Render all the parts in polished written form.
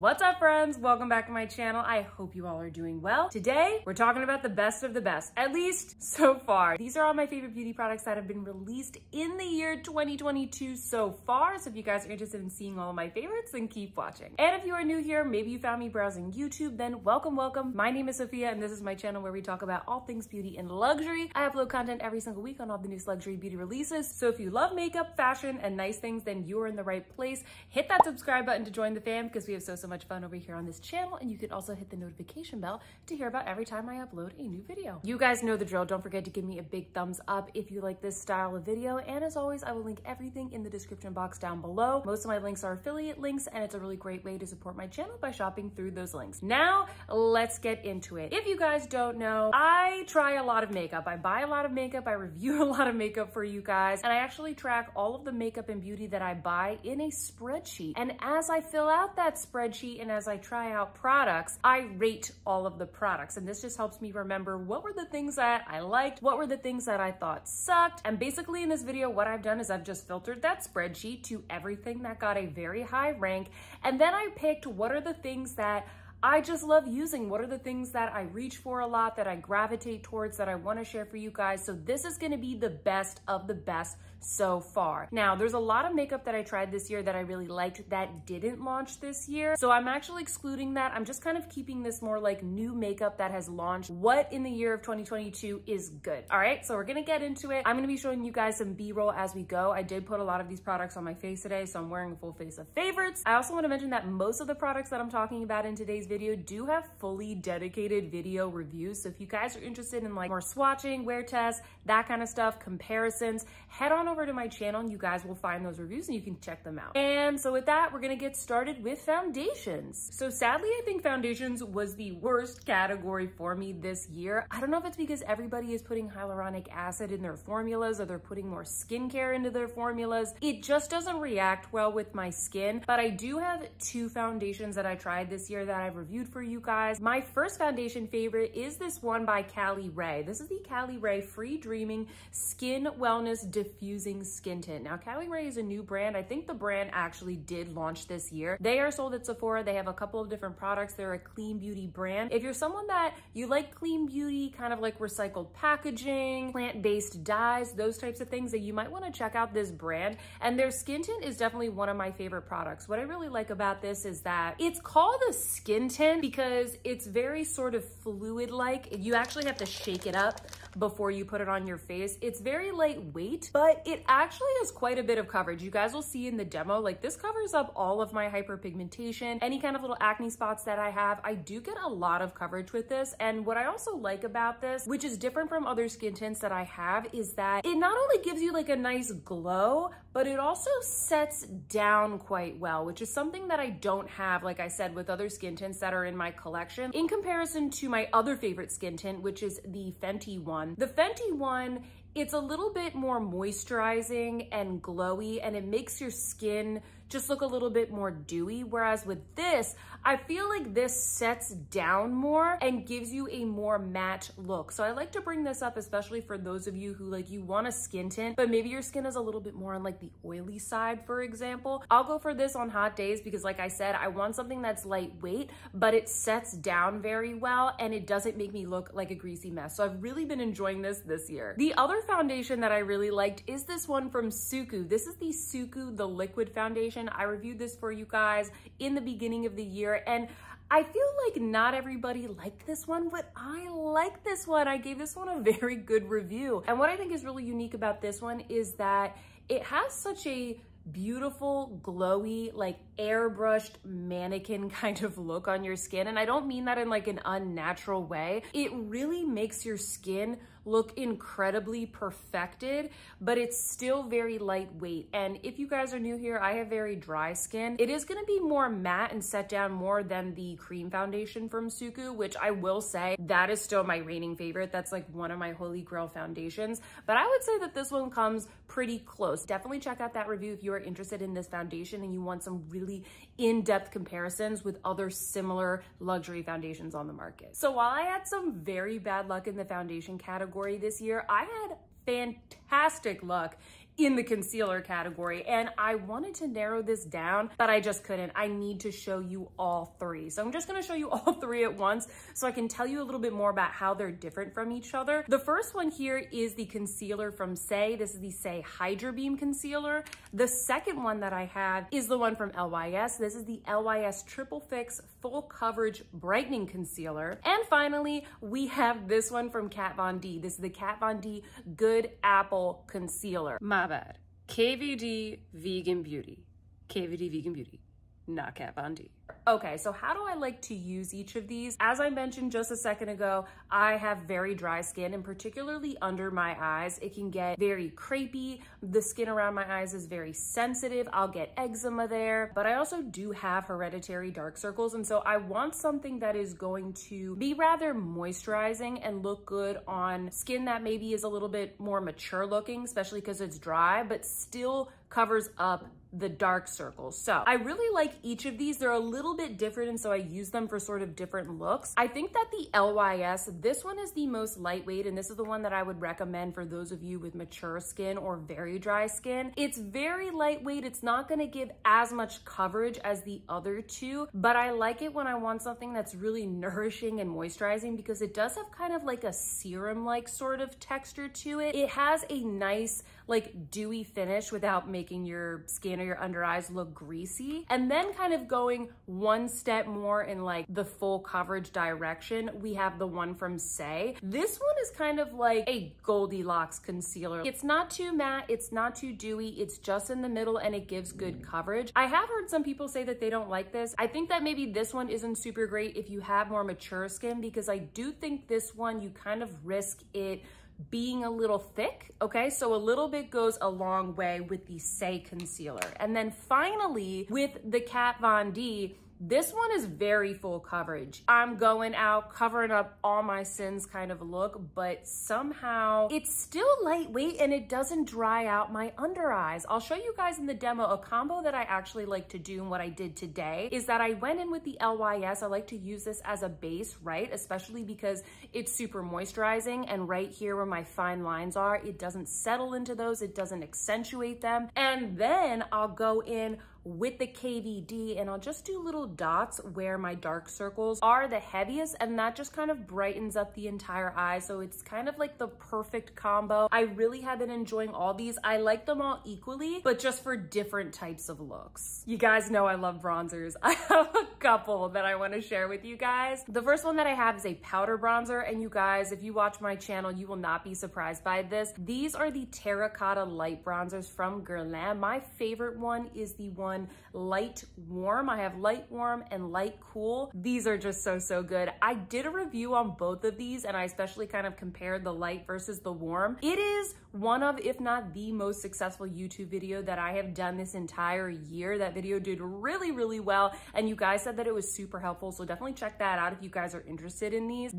What's up, friends? Welcome back to my channel. I hope you all are doing well. Today, we're talking about the best of the best, at least so far. These are all my favorite beauty products that have been released in the year 2022 so far. So if you guys are interested in seeing all of my favorites, then keep watching. And if you are new here, maybe you found me browsing YouTube, then welcome, welcome. My name is Sophia, and this is my channel where we talk about all things beauty and luxury. I upload content every single week on all the newest luxury beauty releases. So if you love makeup, fashion, and nice things, then you're in the right place. Hit that subscribe button to join the fam because we have so much fun over here on this channel, and you can also hit the notification bell to hear about every time I upload a new video. You guys know the drill. Don't forget to give me a big thumbs up if you like this style of video, and as always, I will link everything in the description box down below. Most of my links are affiliate links, and it's a really great way to support my channel by shopping through those links. Now, let's get into it. If you guys don't know, I try a lot of makeup. I buy a lot of makeup, I review a lot of makeup for you guys, and I actually track all of the makeup and beauty that I buy in a spreadsheet. And as I fill out that spreadsheet and as I try out products, I rate all of the products. And this just helps me remember what were the things that I liked, what were the things that I thought sucked. And basically in this video, what I've done is I've just filtered that spreadsheet to everything that got a very high rank. And then I picked what are the things that I just love using. What are the things that I reach for a lot, that I gravitate towards, that I want to share for you guys? So this is going to be the best of the best so far. Now, there's a lot of makeup that I tried this year that I really liked that didn't launch this year. So I'm actually excluding that. I'm just kind of keeping this more like new makeup that has launched. What in the year of 2022 is good. All right, so we're going to get into it. I'm going to be showing you guys some B-roll as we go. I did put a lot of these products on my face today, so I'm wearing a full face of favorites. I also want to mention that most of the products that I'm talking about in today's video do have fully dedicated video reviews. So if you guys are interested in like more swatching, wear tests, that kind of stuff, comparisons, head on over to my channel and you guys will find those reviews and you can check them out. And so with that, we're gonna get started with foundations. So sadly, I think foundations was the worst category for me this year. I don't know if it's because everybody is putting hyaluronic acid in their formulas or they're putting more skincare into their formulas. It just doesn't react well with my skin, but I do have two foundations that I tried this year that I've reviewed for you guys. My first foundation favorite is this one by Cali Ray. This is the Cali Ray Free Dreaming Skin Wellness Diffusing Skin Tint. Now, Cali Ray is a new brand. I think the brand actually did launch this year. They are sold at Sephora. They have a couple of different products. They're a clean beauty brand. If you're someone that you like clean beauty, kind of like recycled packaging, plant-based dyes, those types of things, that you might want to check out this brand. And their skin tint is definitely one of my favorite products. What I really like about this is that it's called a skin tint because it's very sort of fluid-like. You actually have to shake it up before you put it on your face. It's very lightweight, but it actually has quite a bit of coverage. You guys will see in the demo, like this covers up all of my hyperpigmentation, any kind of little acne spots that I have. I do get a lot of coverage with this. And what I also like about this, which is different from other skin tints that I have, is that it not only gives you like a nice glow, but it also sets down quite well, which is something that I don't have, like I said, with other skin tints that are in my collection. In comparison to my other favorite skin tint, which is the Fenty one. The Fenty one, it's a little bit more moisturizing and glowy, and it makes your skin just look a little bit more dewy. Whereas with this, I feel like this sets down more and gives you a more matte look. So I like to bring this up, especially for those of you who like, you want a skin tint, but maybe your skin is a little bit more on like the oily side, for example. I'll go for this on hot days because like I said, I want something that's lightweight, but it sets down very well and it doesn't make me look like a greasy mess. So I've really been enjoying this year. The other foundation that I really liked is this one from SUQQU. This is the SUQQU, the liquid foundation. I reviewed this for you guys in the beginning of the year, and I feel like not everybody liked this one, but I like this one. I gave this one a very good review. And what I think is really unique about this one is that it has such a beautiful, glowy, like airbrushed mannequin kind of look on your skin. And I don't mean that in like an unnatural way. It really makes your skin look incredibly perfected, but it's still very lightweight. And if you guys are new here, I have very dry skin. It is gonna be more matte and set down more than the cream foundation from SUQQU, which I will say that is still my reigning favorite. That's like one of my holy grail foundations. But I would say that this one comes pretty close. Definitely check out that review if you are interested in this foundation and you want some really in-depth comparisons with other similar luxury foundations on the market. So while I had some very bad luck in the foundation category this year, I had fantastic luck in the concealer category. And I wanted to narrow this down, but I just couldn't. I need to show you all three. So I'm just gonna show you all three at once so I can tell you a little bit more about how they're different from each other. The first one here is the concealer from Saie. This is the Saie Hydra Beam Concealer. The second one that I have is the one from LYS. This is the LYS Triple Fix Full Coverage Brightening Concealer. And finally, we have this one from Kat Von D. This is the Kat Von D Good Apple Concealer. My bad. KVD Vegan Beauty. KVD Vegan Beauty, not Kat Von D. Okay, so how do I like to use each of these? As I mentioned just a second ago, I have very dry skin, and particularly under my eyes, it can get very crepey. The skin around my eyes is very sensitive. I'll get eczema there, but I also do have hereditary dark circles, and so I want something that is going to be rather moisturizing and look good on skin that maybe is a little bit more mature looking, especially because it's dry, but still covers up the dark circles. So I really like each of these. They're a little bit different, and so I use them for sort of different looks. I think that the LYS, this one is the most lightweight, and this is the one that I would recommend for those of you with mature skin or very dry skin. It's very lightweight. It's not going to give as much coverage as the other two, but I like it when I want something that's really nourishing and moisturizing because it does have kind of like a serum-like sort of texture to it. It has a nice like dewy finish without making your skin or your under eyes look greasy. And then kind of going one step more in like the full coverage direction, we have the one from Saie. This one is kind of like a Goldilocks concealer. It's not too matte, it's not too dewy, it's just in the middle and it gives good coverage. I have heard some people say that they don't like this. I think that maybe this one isn't super great if you have more mature skin because I do think this one you kind of risk it being a little thick, okay? So a little bit goes a long way with the Saie concealer. And then finally, with the Kat Von D, this one is very full coverage. I'm going out, covering up all my sins kind of look, but somehow it's still lightweight and it doesn't dry out my under eyes. I'll show you guys in the demo a combo that I actually like to do, and what I did today is that I went in with the LYS. I like to use this as a base, right? Especially because it's super moisturizing, and right here where my fine lines are, it doesn't settle into those, it doesn't accentuate them. And then I'll go in with the KVD and I'll just do little dots where my dark circles are the heaviest, and that just kind of brightens up the entire eye. So it's kind of like the perfect combo. I really have been enjoying all these. I like them all equally, but just for different types of looks. You guys know I love bronzers. I have a couple that I want to share with you guys. The first one that I have is a powder bronzer, and you guys, if you watch my channel, you will not be surprised by this. These are the Terracotta Light Bronzers from Guerlain. My favorite one is the one Light Warm. I have Light Warm and Light Cool. These are just so good. I did a review on both of these, and I especially kind of compared the light versus the warm. It is one of, if not the most successful YouTube video that I have done this entire year. That video did really well, and you guys said that it was super helpful, so definitely check that out if you guys are interested in these.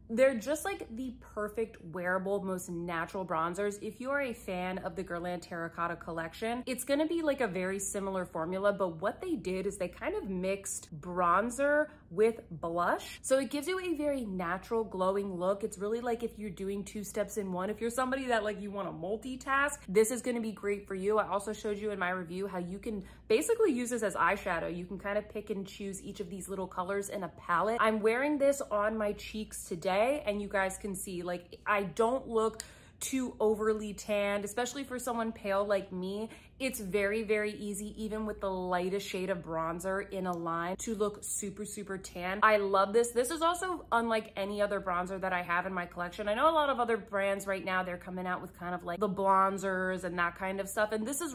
They're just like the perfect wearable, most natural bronzers. If you are a fan of the Guerlain Terracotta collection, it's gonna be like a very similar formula, but what they did is they kind of mixed bronzer with blush. So it gives you a very natural glowing look. It's really like if you're doing two steps in one. If you're somebody that like you wanna multitask, this is gonna be great for you. I also showed you in my review how you can basically use this as eyeshadow. You can kind of pick and choose each of these little colors in a palette. I'm wearing this on my cheeks today, and you guys can see like I don't look too overly tanned, especially for someone pale like me. It's very easy, even with the lightest shade of bronzer in a line, to look super tan. I love this. This is also unlike any other bronzer that I have in my collection. I know a lot of other brands right now, they're coming out with kind of like the bronzers and that kind of stuff, and this is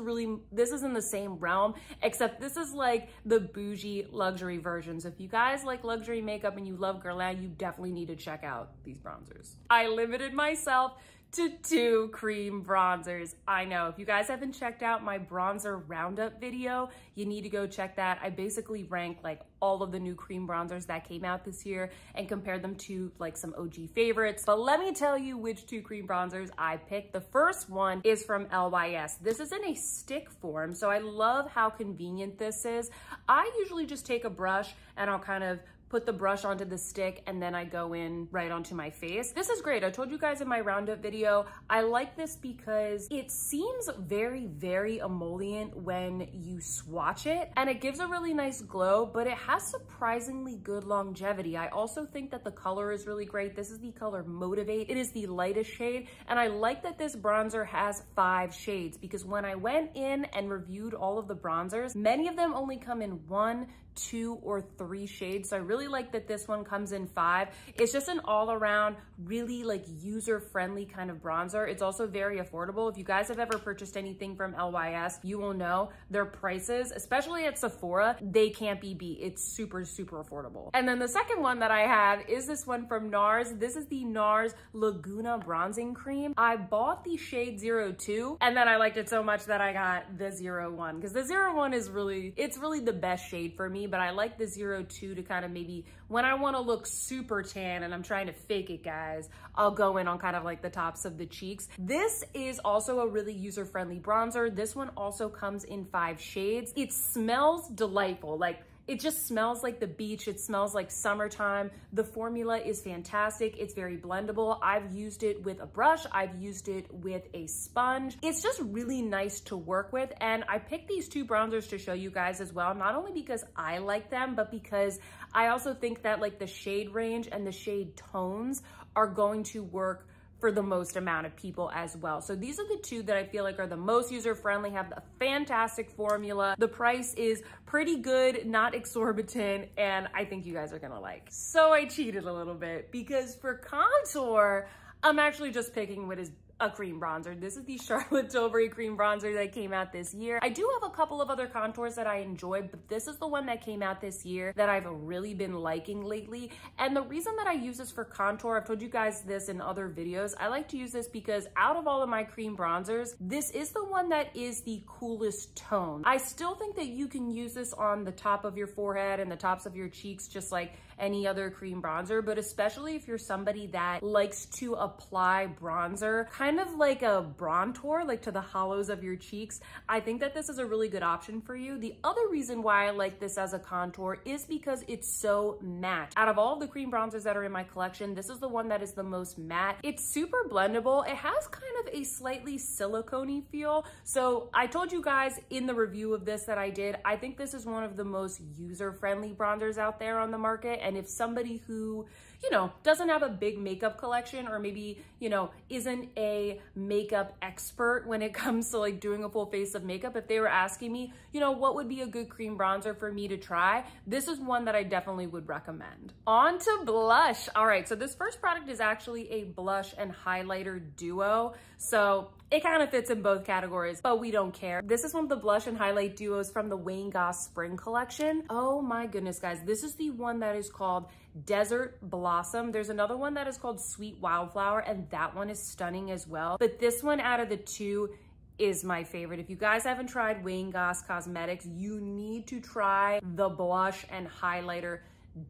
in the same realm, except this is like the bougie luxury version. So if you guys like luxury makeup and you love Guerlain, you definitely need to check out these bronzers. I limited myself to 2 cream bronzers. I know, if you guys haven't checked out my bronzer roundup video, you need to go check that. I basically ranked like all of the new cream bronzers that came out this year and compared them to like some OG favorites. But let me tell you which 2 cream bronzers I picked. The first one is from LYS. This is in a stick form, so I love how convenient this is. I usually just take a brush and I'll kind of put the brush onto the stick, and then I go in right onto my face. This is great. I told you guys in my roundup video, I like this because it seems very, very emollient when you swatch it, and it gives a really nice glow, but it has surprisingly good longevity. I also think that the color is really great. This is the color Motivate. It is the lightest shade, and I like that this bronzer has 5 shades, because when I went in and reviewed all of the bronzers, many of them only come in 1, 2, or 3 shades. So I really like that this one comes in 5. It's just an all-around, really like user-friendly kind of bronzer. It's also very affordable. If you guys have ever purchased anything from LYS, you will know their prices, especially at Sephora, they can't be beat. It's super, super affordable. And then the second one that I have is this one from Nars. This is the Nars Laguna Bronzing Cream. I bought the shade 02, and then I liked it so much that I got the 01, because the 01 is really, it's really the best shade for me, but I like the 02 to kind of maybe when I want to look super tan and I'm trying to fake it, guys, I'll go in on kind of like the tops of the cheeks. This is also a really user-friendly bronzer. This one also comes in 5 shades. It smells delightful. Like, it just smells like the beach. It smells like summertime. The formula is fantastic. It's very blendable. I've used it with a brush. I've used it with a sponge. It's just really nice to work with. And I picked these 2 bronzers to show you guys as well, not only because I like them, but because I also think that like the shade range and the shade tones are going to work for the most amount of people as well. So these are the 2 that I feel like are the most user-friendly, have a fantastic formula. The price is pretty good, not exorbitant, and I think you guys are gonna like. So I cheated a little bit, because for contour, I'm actually just picking what is a cream bronzer. This is the Charlotte Tilbury cream bronzer that came out this year. I do have a couple of other contours that I enjoyed, but this is the one that came out this year that I've really been liking lately. And the reason that I use this for contour, I've told you guys this in other videos, I like to use this because out of all of my cream bronzers, this is the one that is the coolest tone. I still think that you can use this on the top of your forehead and the tops of your cheeks, just like any other cream bronzer, but especially if you're somebody that likes to apply bronzer, kind of like a bronzer, like to the hollows of your cheeks, I think that this is a really good option for you. The other reason why I like this as a contour is because it's so matte. Out of all of the cream bronzers that are in my collection, this is the one that is the most matte. It's super blendable. It has kind of a slightly silicone-y feel. So I told you guys in the review of this that I did, I think this is one of the most user-friendly bronzers out there on the market. And if somebody who, you know, doesn't have a big makeup collection, or maybe, you know, isn't a makeup expert when it comes to like doing a full face of makeup, if they were asking me, you know, what would be a good cream bronzer for me to try, this is one that I definitely would recommend. On to blush. All right, so this first product is actually a blush and highlighter duo. So it kind of fits in both categories, but we don't care. This is one of the blush and highlight duos from the Wayne Goss Spring Collection. Oh my goodness, guys. This is the one that is called Desert Blossom. There's another one that is called Sweet Wildflower, and that one is stunning as well. But this one out of the 2 is my favorite. If you guys haven't tried Wayne Goss Cosmetics, you need to try the blush and highlighter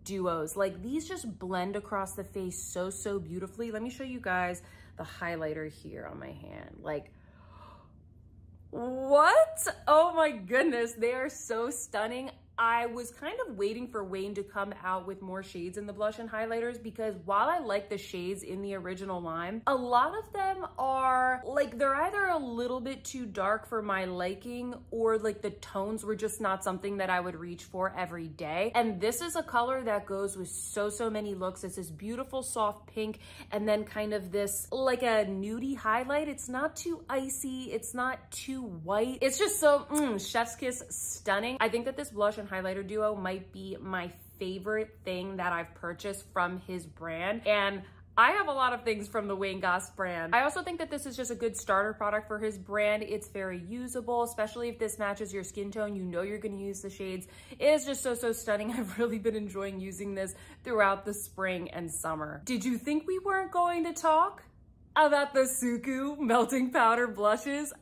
duos. Like, these just blend across the face so, so beautifully. Let me show you guys the highlighter here on my hand. Like, what? Oh my goodness, they are so stunning. I was kind of waiting for Wayne to come out with more shades in the blush and highlighters, because while I like the shades in the original line, a lot of them are like, they're either a little bit too dark for my liking, or like the tones were just not something that I would reach for every day. And this is a color that goes with so, so many looks. It's this beautiful soft pink, and then kind of this like a nudie highlight. It's not too icy. It's not too white. It's just so chef's kiss stunning. I think that this blush and highlighter duo might be my favorite thing that I've purchased from his brand. And I have a lot of things from the Wayne Goss brand. I also think that this is just a good starter product for his brand. It's very usable, especially if this matches your skin tone. You know you're going to use the shades. It is just so, so stunning. I've really been enjoying using this throughout the spring and summer. Did you think we weren't going to talk about the SUQQU melting powder blushes?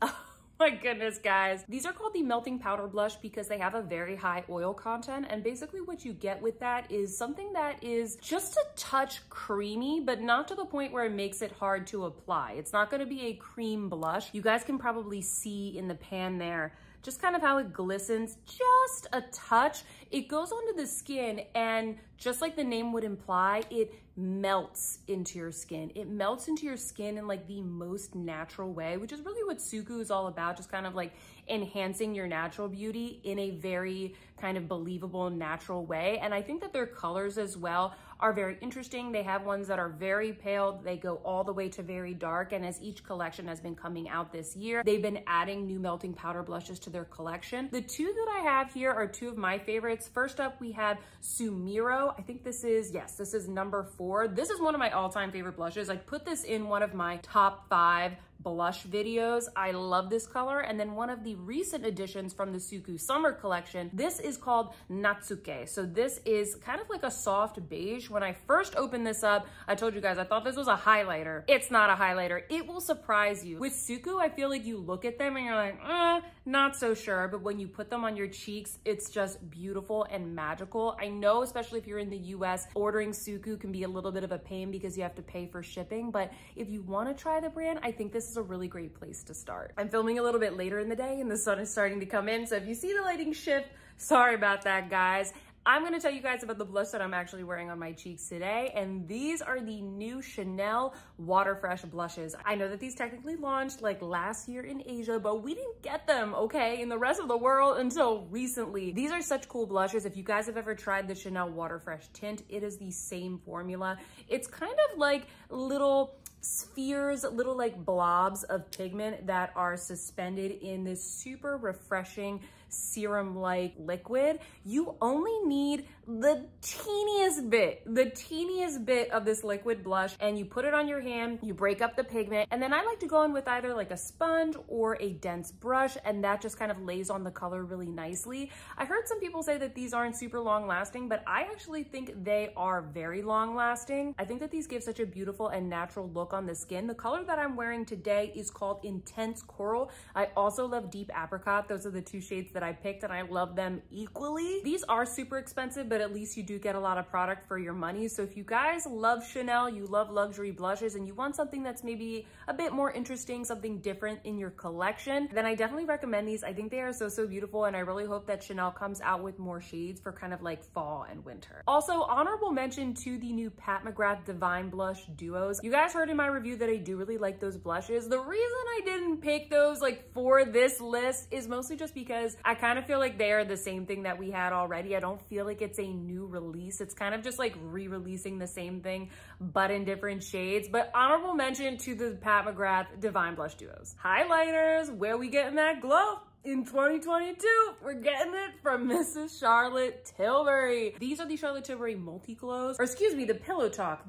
My goodness, guys. These are called the melting powder blush because they have a very high oil content, and basically what you get with that is something that is just a touch creamy, but not to the point where it makes it hard to apply. It's not going to be a cream blush. You guys can probably see in the pan there just kind of how it glistens just a touch. It goes onto the skin, and just like the name would imply, it melts into your skin. It melts into your skin in like the most natural way, which is really what SUQQU is all about, just kind of like enhancing your natural beauty in a very kind of believable, natural way. And I think that their colors as well are very interesting. They have ones that are very pale. They go all the way to very dark. And as each collection has been coming out this year, they've been adding new melting powder blushes to their collection. The two that I have here are two of my favorites. First up, we have Sumiro. I think this is, yes, this is number 4. This is one of my all-time favorite blushes. I put this in one of my top 5 blush videos. I love this color. And then one of the recent additions from the SUQQU summer collection, this is called Natsuke. So this is kind of like a soft beige. When I first opened this up, I told you guys I thought this was a highlighter. It's not a highlighter. It will surprise you. With SUQQU, I feel like you look at them and you're like, not so sure. But when you put them on your cheeks, it's just beautiful and magical. I know, especially if you're in the US, ordering SUQQU can be a little bit of a pain because you have to pay for shipping. But if you want to try the brand, I think this is a really great place to start. I'm filming a little bit later in the day and the sun is starting to come in. So if you see the lighting shift, sorry about that, guys. I'm gonna tell you guys about the blush that I'm actually wearing on my cheeks today, and these are the new Chanel Water Fresh blushes. I know that these technically launched like last year in Asia, but we didn't get them, okay, in the rest of the world until recently. These are such cool blushes. If you guys have ever tried the Chanel Water Fresh tint, it is the same formula. It's kind of like little spheres, little like blobs of pigment that are suspended in this super refreshing serum-like liquid. You only need the teeniest bit of this liquid blush, and you put it on your hand, you break up the pigment, and then I like to go in with either like a sponge or a dense brush, and that just kind of lays on the color really nicely. I heard some people say that these aren't super long lasting, but I actually think they are very long lasting. I think that these give such a beautiful and natural look on the skin. The color that I'm wearing today is called Intense Coral. I also love Deep Apricot. Those are the two shades that I picked, and I love them equally. These are super expensive, but at least you do get a lot of product for your money. So if you guys love Chanel, you love luxury blushes, and you want something that's maybe a bit more interesting, something different in your collection, then I definitely recommend these. I think they are so beautiful, and I really hope that Chanel comes out with more shades for kind of like fall and winter. Also, honorable mention to the new Pat McGrath Divine Blush Duos. You guys heard in my review that I do really like those blushes. The reason I didn't pick those like for this list is mostly just because I kind of feel like they are the same thing that we had already. I don't feel like it's a new release. It's kind of just like re-releasing the same thing, but in different shades. But honorable mention to the Pat McGrath Divine Blush Duos. Highlighters, where we getting that glow? In 2022, we're getting it from Mrs. Charlotte Tilbury. These are the Charlotte Tilbury Multi-Glows, or excuse me, the Pillow Talk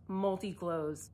Multi-Glows.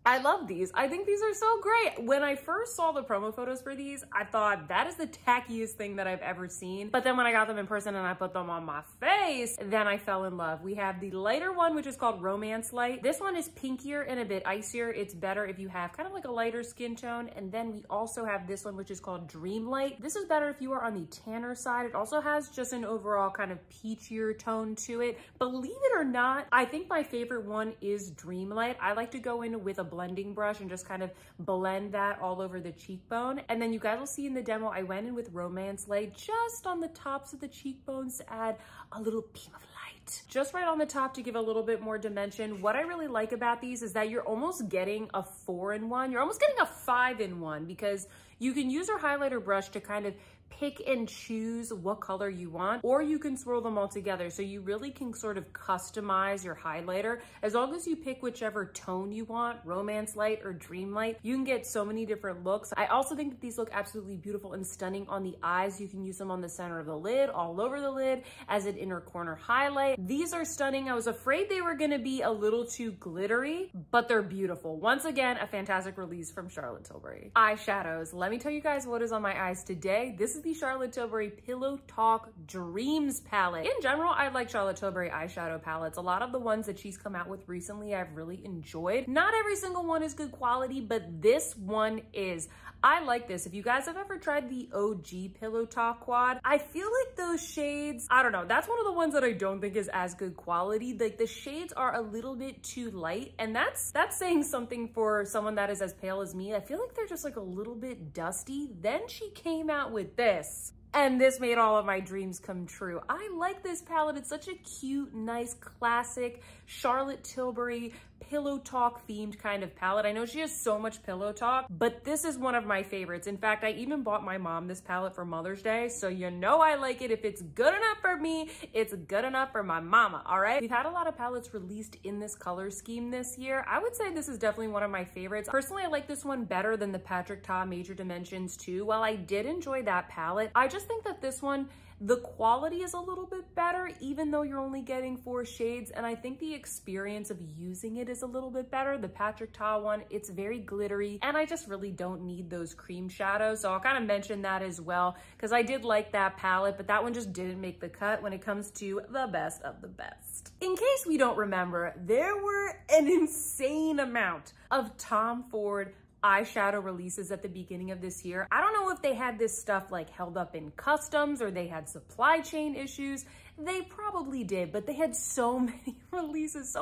I love these. I think these are so great. When I first saw the promo photos for these, I thought that is the tackiest thing that I've ever seen. But then when I got them in person and I put them on my face, then I fell in love. We have the lighter one, which is called Romance Light. This one is pinkier and a bit icier. It's better if you have kind of like a lighter skin tone. And then we also have this one, which is called Dream Light. This is better if you are on the tanner side. It also has just an overall kind of peachier tone to it. Believe it or not, I think my favorite one is Dream Light. I like to go in with a blending brush and just kind of blend that all over the cheekbone. And then you guys will see in the demo, I went in with Romance Light just on the tops of the cheekbones to add a little beam of light. Just right on the top to give a little bit more dimension. What I really like about these is that you're almost getting a 4-in-1. You're almost getting a 5-in-1 because you can use your highlighter brush to kind of pick and choose what color you want, or you can swirl them all together. So you really can sort of customize your highlighter. As long as you pick whichever tone you want, Romance Light or Dream Light, you can get so many different looks. I also think that these look absolutely beautiful and stunning on the eyes. You can use them on the center of the lid, all over the lid, as an inner corner highlight. These are stunning. I was afraid they were gonna be a little too glittery, but they're beautiful. Once again, a fantastic release from Charlotte Tilbury. Eyeshadows. Let me tell you guys what is on my eyes today. This is the Charlotte Tilbury Pillow Talk Dreams palette. In general, I like Charlotte Tilbury eyeshadow palettes. A lot of the ones that she's come out with recently, I've really enjoyed. Not every single one is good quality, but this one is. I like this. If you guys have ever tried the OG Pillow Talk quad, I feel like those shades, I don't know, that's one of the ones that I don't think is as good quality. Like the shades are a little bit too light, and that's saying something for someone that is as pale as me. I feel like they're just like a little bit dusty. Then she came out with this, and this made all of my dreams come true. I like this palette. It's such a cute, nice, classic Charlotte Tilbury Pillow Talk themed kind of palette. I know she has so much Pillow Talk, but this is one of my favorites. In fact, I even bought my mom this palette for Mother's Day, so you know I like it. If it's good enough for me, it's good enough for my mama, all right? We've had a lot of palettes released in this color scheme this year. I would say this is definitely one of my favorites. Personally, I like this one better than the Patrick Ta Major Dimensions 2. While I did enjoy that palette, I just think that this one, the quality is a little bit better, even though you're only getting 4 shades. And I think the experience of using it is a little bit better. The Patrick Ta one, it's very glittery, and I just really don't need those cream shadows. So I'll kind of mention that as well, because I did like that palette, but that one just didn't make the cut when it comes to the best of the best. In case we don't remember, there were an insane amount of Tom Ford eyeshadow releases at the beginning of this year. I don't know if they had this stuff like held up in customs or they had supply chain issues. They probably did, but they had so many releases,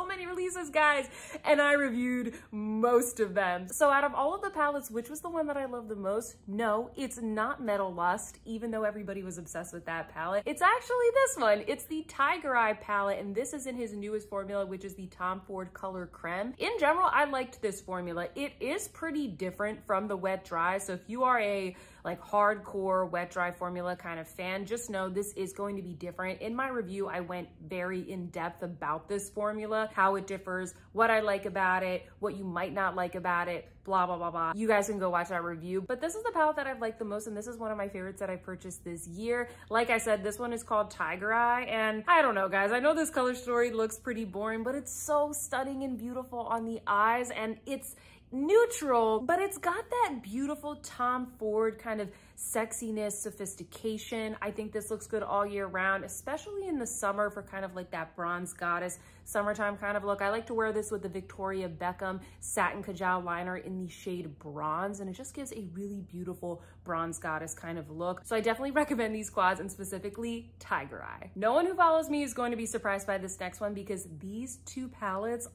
guys, and I reviewed most of them. So out of all of the palettes, which was the one that I loved the most? No, it's not Metal Lust, even though everybody was obsessed with that palette. It's actually this one. It's the Tiger Eye palette, and this is in his newest formula, which is the Tom Ford Color Creme. In general, I liked this formula. It is pretty different from the Wet Dry, so if you are a like hardcore wet dry formula kind of fan, just know this is going to be different. In my review, I went very in depth about this formula, how it differs, what I like about it, what you might not like about it, blah, blah, blah, blah. You guys can go watch that review. But this is the palette that I've liked the most, and this is one of my favorites that I purchased this year. Like I said, this one is called Tiger Eye, and I don't know, guys, I know this color story looks pretty boring, but it's so stunning and beautiful on the eyes, and it's neutral, but it's got that beautiful Tom Ford kind of sexiness, sophistication. I think this looks good all year round, especially in the summer for kind of like that bronze goddess, summertime kind of look. I like to wear this with the Victoria Beckham Satin Kajal liner in the shade Bronze, and it just gives a really beautiful bronze goddess kind of look. So I definitely recommend these quads, and specifically Tiger Eye. No one who follows me is going to be surprised by this next one, because these two palettes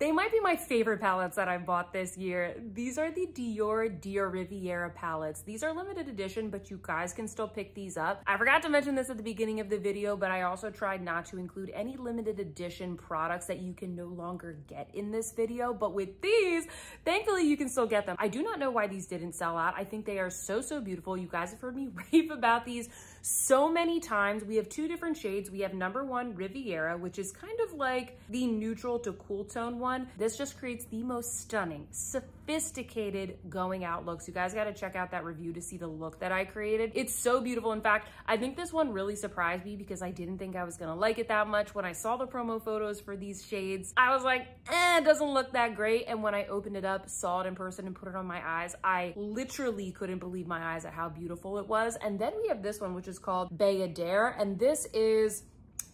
they might be my favorite palettes that I bought this year. These are the DIOR Riviera palettes. These are limited edition, but you guys can still pick these up. I forgot to mention this at the beginning of the video, but I also tried not to include any limited edition products that you can no longer get in this video, but with these, thankfully you can still get them. I do not know why these didn't sell out. I think they are so beautiful. You guys have heard me rave about these so many times. We have 2 different shades. We have number 1 Riviera, which is kind of like the neutral to cool tone one. This just creates the most stunning, sophisticated going out looks. You guys got to check out that review to see the look that I created. It's so beautiful. In fact, I think this one really surprised me, because I didn't think I was gonna like it that much. When I saw the promo photos for these shades, I was like, it doesn't look that great. And when I opened it up, saw it in person, and put it on my eyes, I literally couldn't believe my eyes at how beautiful it was. And then we have this one, which is called Beiges, and this is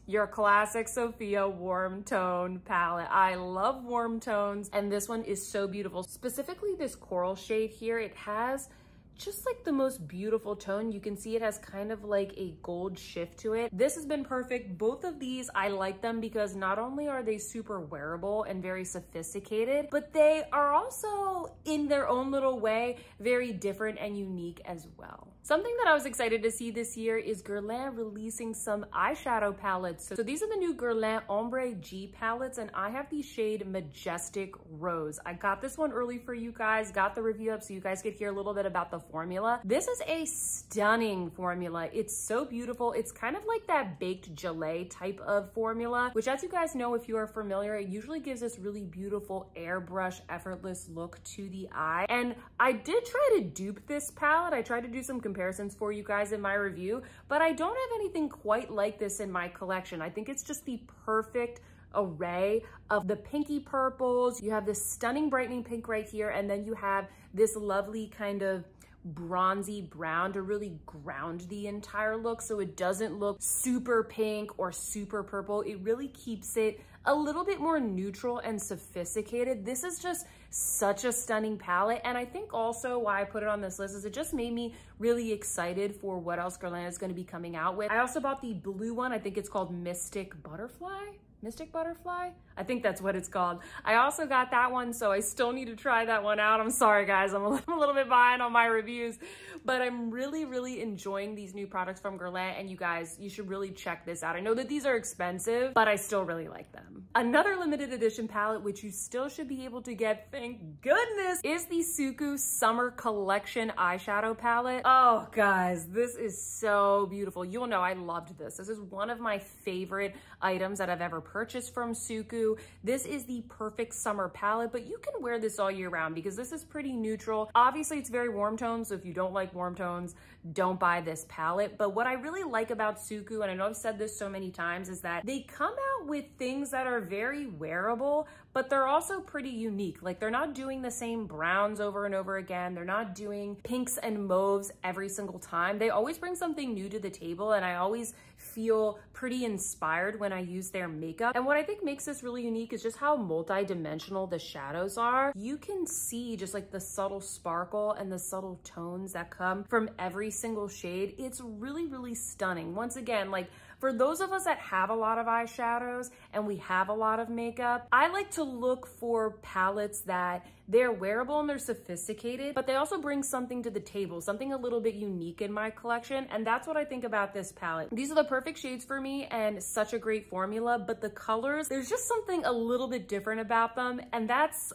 your classic Sophia warm tone palette. I love warm tones, and this one is so beautiful. Specifically this coral shade here, it has just like the most beautiful tone. You can see it has kind of like a gold shift to it. This has been perfect. Both of these, I like them because not only are they super wearable and very sophisticated, but they are also in their own little way very different and unique as well. Something that I was excited to see this year is Guerlain releasing some eyeshadow palettes. So these are the new Guerlain Ombre G palettes, and I have the shade Majestic Rose. I got this one early for you guys, got the review up so you guys could hear a little bit about the formula. This is a stunning formula. It's so beautiful. It's kind of like that baked gelée type of formula, which, as you guys know, if you are familiar, it usually gives this really beautiful airbrush, effortless look to the eye. And I did try to dupe this palette. I tried to do some comparisons for you guys in my review, but I don't have anything quite like this in my collection. I think it's just the perfect array of the pinky purples. You have this stunning brightening pink right here, and then you have this lovely kind of bronzy brown to really ground the entire look, so it doesn't look super pink or super purple. It really keeps it a little bit more neutral and sophisticated. This is just such a stunning palette. And I think also why I put it on this list is it just made me really excited for what else Guerlain is going to be coming out with. I also bought the blue one. I think it's called Mystic Butterfly. Mystic Butterfly? I think that's what it's called. I also got that one, so I still need to try that one out. I'm sorry guys, I'm a little bit behind on my reviews, but I'm really enjoying these new products from Guerlain, and you guys, you should really check this out. I know that these are expensive, but I still really like them. Another limited edition palette, which you still should be able to get, thank goodness, is the SUQQU Summer Collection eyeshadow palette. Oh guys, this is so beautiful. You'll know I loved this. This is one of my favorite items that I've ever purchased from SUQQU. This is the perfect summer palette, but you can wear this all year round because this is pretty neutral. Obviously, it's very warm tones, so if you don't like warm tones, don't buy this palette. But what I really like about SUQQU, and I know I've said this so many times, is that they come out with things that are very wearable, but they're also pretty unique. Like, they're not doing the same browns over and over again. They're not doing pinks and mauves every single time. They always bring something new to the table, and I always feel pretty inspired when I use their makeup. And what I think makes this really unique is just how multi-dimensional the shadows are. You can see just like the subtle sparkle and the subtle tones that come from every single shade. It's really stunning. Once again, like, for those of us that have a lot of eyeshadows and we have a lot of makeup, I like to look for palettes that they're wearable and they're sophisticated, but they also bring something to the table, something a little bit unique in my collection. And that's what I think about this palette. These are the perfect shades for me and such a great formula, but the colors, there's just something a little bit different about them. And that's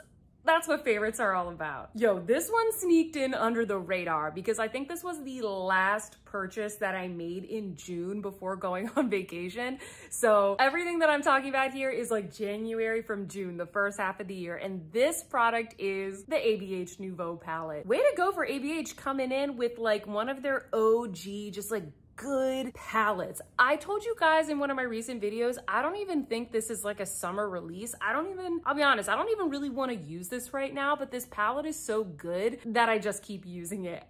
what favorites are all about. Yo, this one sneaked in under the radar because I think this was the last purchase that I made in June before going on vacation. So everything that I'm talking about here is like January from June, the first half of the year. And this product is the ABH Nouveau palette. Way to go for ABH coming in with like one of their OG, just like good palettes. I told you guys in one of my recent videos, I don't even think this is like a summer release. I'll be honest, I don't even really want to use this right now, but this palette is so good that I just keep using it.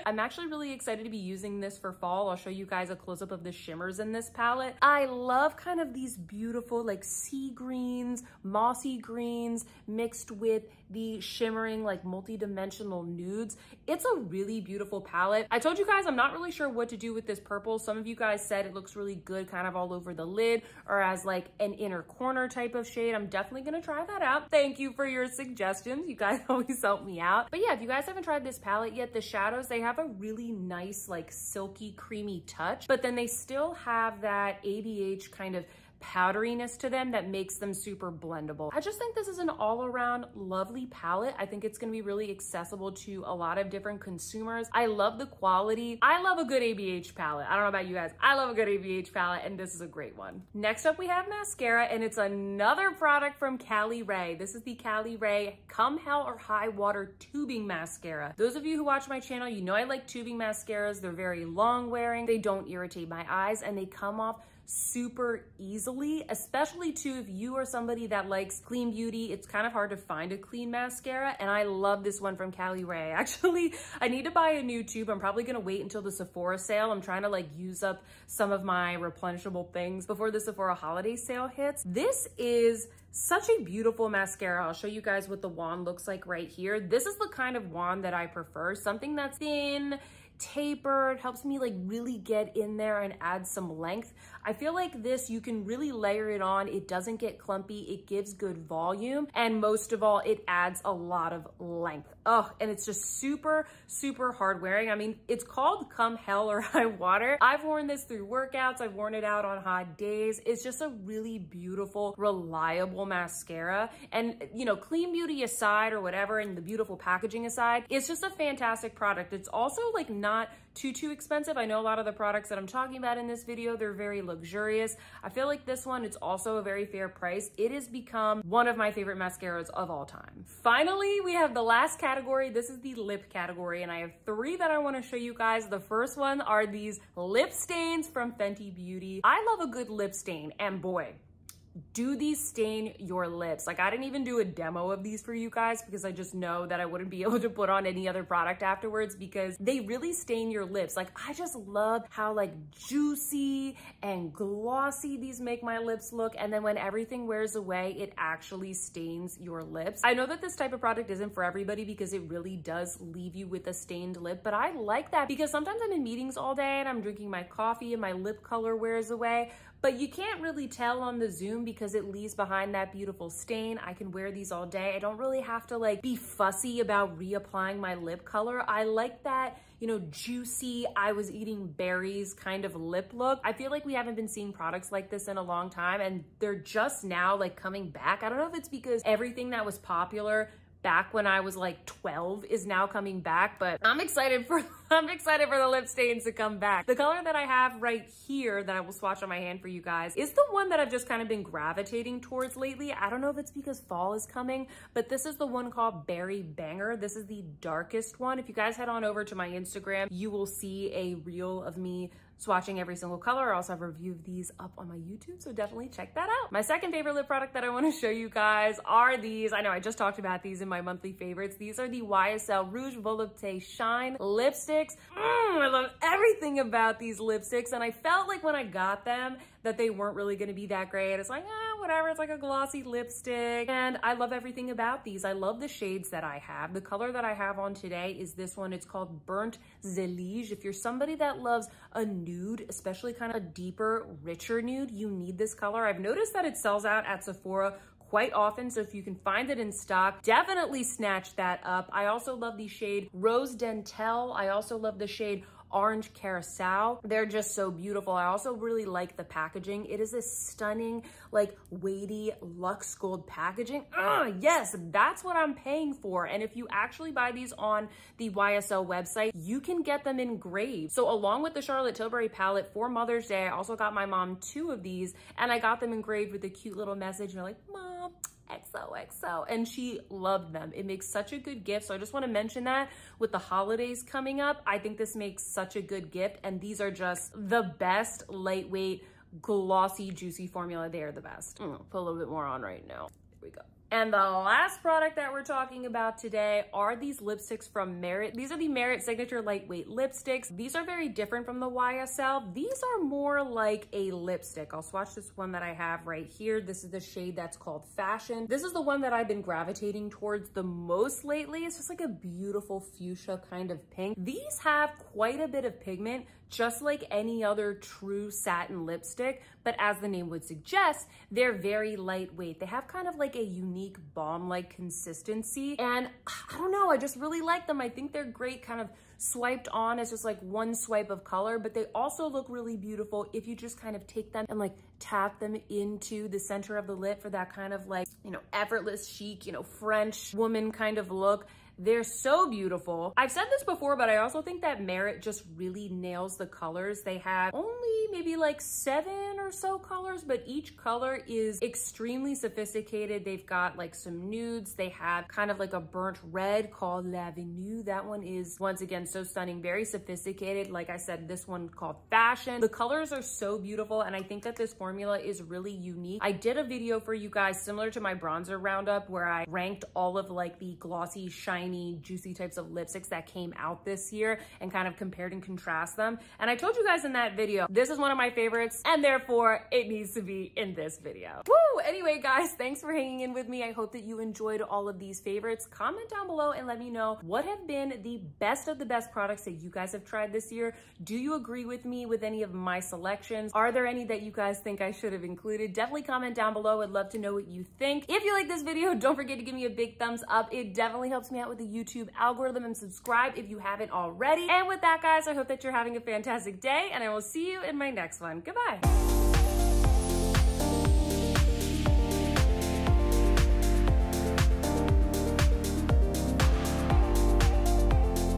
I'm actually really excited to be using this for fall. I'll show you guys a close-up of the shimmers in this palette. I love kind of these beautiful like sea greens, mossy greens mixed with the shimmering like multi-dimensional nudes. It's a really beautiful palette. I told you guys I'm not really sure what to do with this purple. Some of you guys said it looks really good kind of all over the lid or as like an inner corner type of shade. I'm definitely gonna try that out. Thank you for your suggestions. You guys always help me out. But yeah, if you guys haven't tried this palette yet, the shadows, they have a really nice like silky creamy touch, but then they still have that ABH kind of powderiness to them that makes them super blendable. I just think this is an all-around lovely palette. I think it's going to be really accessible to a lot of different consumers. I love the quality. I love a good ABH palette. I don't know about you guys. I love a good ABH palette, and this is a great one. Next up, we have mascara, and it's another product from Cali Ray. This is the Cali Ray Come Hell or High Water Tubing Mascara. Those of you who watch my channel, you know I like tubing mascaras. They're very long wearing. They don't irritate my eyes, and they come off super easily, especially too if you are somebody that likes clean beauty. It's kind of hard to find a clean mascara, and I love this one from Cali Ray. Actually, I need to buy a new tube. I'm probably gonna wait until the Sephora sale. I'm trying to like use up some of my replenishable things before the Sephora holiday sale hits. This is such a beautiful mascara. I'll show you guys what the wand looks like right here. This is the kind of wand that I prefer, something that's thin, tapered, helps me like really get in there and add some length. I feel like this, you can really layer it on. It doesn't get clumpy. It gives good volume. And most of all, it adds a lot of length. Oh, and it's just super, super hard wearing. I mean, it's called Come Hell or High Water. I've worn this through workouts. I've worn it out on hot days. It's just a really beautiful, reliable mascara. And you know, clean beauty aside or whatever, and the beautiful packaging aside, it's just a fantastic product. It's also like not too expensive. I know a lot of the products that I'm talking about in this video, they're very luxurious. I feel like this one, it's also a very fair price. It has become one of my favorite mascaras of all time. Finally, we have the last category. This is the lip category, and I have three that I want to show you guys. The first one are these lip stains from Fenty Beauty. I love a good lip stain, and boy, do these stain your lips? Like, I didn't even do a demo of these for you guys because I just know that I wouldn't be able to put on any other product afterwards because they really stain your lips. Like, I just love how like juicy and glossy these make my lips look. And then when everything wears away, it actually stains your lips. I know that this type of product isn't for everybody because it really does leave you with a stained lip, but I like that because sometimes I'm in meetings all day and I'm drinking my coffee and my lip color wears away, but you can't really tell on the Zoom because it leaves behind that beautiful stain. I can wear these all day. I don't really have to like be fussy about reapplying my lip color. I like that, you know, juicy, I was eating berries kind of lip look. I feel like we haven't been seeing products like this in a long time and they're just now like coming back. I don't know if it's because everything that was popular back when I was like 12 is now coming back, but I'm excited for the lip stains to come back. The color that I have right here that I will swatch on my hand for you guys is the one that I've just kind of been gravitating towards lately. I don't know if it's because fall is coming, but this is the one called Berry Banger. This is the darkest one. If you guys head on over to my Instagram, you will see a reel of me swatching every single color. I also have a review of these up on my YouTube, so definitely check that out. My second favorite lip product that I want to show you guys are these. I know I just talked about these in my monthly favorites. These are the YSL Rouge Volupté Shine lipsticks. I love everything about these lipsticks, and I felt like when I got them that they weren't really going to be that great. It's like, whatever, it's like a glossy lipstick, and I love everything about these. I love the shades that I have. The color that I have on today is this one. It's called Burnt Zelige. If you're somebody that loves a nude, especially kind of a deeper, richer nude, you need this color. I've noticed that it sells out at Sephora quite often, so if you can find it in stock, definitely snatch that up. I also love the shade Rose Dentelle. I also love the shade Orange Carousel. They're just so beautiful. I also really like the packaging. It is a stunning, like weighty luxe gold packaging. Yes, that's what I'm paying for. And if you actually buy these on the YSL website, you can get them engraved. So along with the Charlotte Tilbury palette for Mother's Day, I also got my mom 2 of these and I got them engraved with a cute little message. And you're like, Mom, XOXO, and she loved them. It makes such a good gift. So I just want to mention that with the holidays coming up, I think this makes such a good gift. And these are just the best lightweight, glossy, juicy formula. They are the best. Put a little bit more on right now. There we go. And the last product that we're talking about today are these lipsticks from Merit. These are the Merit Signature Lightweight Lipsticks. These are very different from the YSL. These are more like a lipstick. I'll swatch this one that I have right here. This is the shade that's called Fashion. This is the one that I've been gravitating towards the most lately. It's just like a beautiful fuchsia kind of pink. These have quite a bit of pigment, just like any other true satin lipstick, but as the name would suggest, they're very lightweight. They have kind of like a unique balm-like consistency, and I don't know, I just really like them. I think they're great kind of swiped on as just like one swipe of color, but they also look really beautiful if you just kind of take them and like tap them into the center of the lip for that kind of like, you know, effortless chic, you know, French woman kind of look. They're so beautiful. I've said this before, but I also think that Merit just really nails the colors. They have only maybe like 7 or so colors, but each color is extremely sophisticated. They've got like some nudes. They have kind of like a burnt red called L'Avenue. That one is, once again, so stunning, very sophisticated. Like I said, this one called Fashion. The colors are so beautiful, and I think that this formula is really unique. I did a video for you guys similar to my bronzer roundup where I ranked all of like the glossy, shiny, juicy types of lipsticks that came out this year and kind of compared and contrast them. And I told you guys in that video, this is one of my favorites, and therefore it needs to be in this video. Woo! Anyway, guys, thanks for hanging in with me. I hope that you enjoyed all of these favorites. Comment down below and let me know what have been the best of the best products that you guys have tried this year. Do you agree with me with any of my selections? Are there any that you guys think I should have included? Definitely comment down below. I'd love to know what you think. If you like this video, don't forget to give me a big thumbs up. It definitely helps me out with the YouTube algorithm, and subscribe if you haven't already. And with that, guys, I hope that you're having a fantastic day, and I will see you in my next one. Goodbye.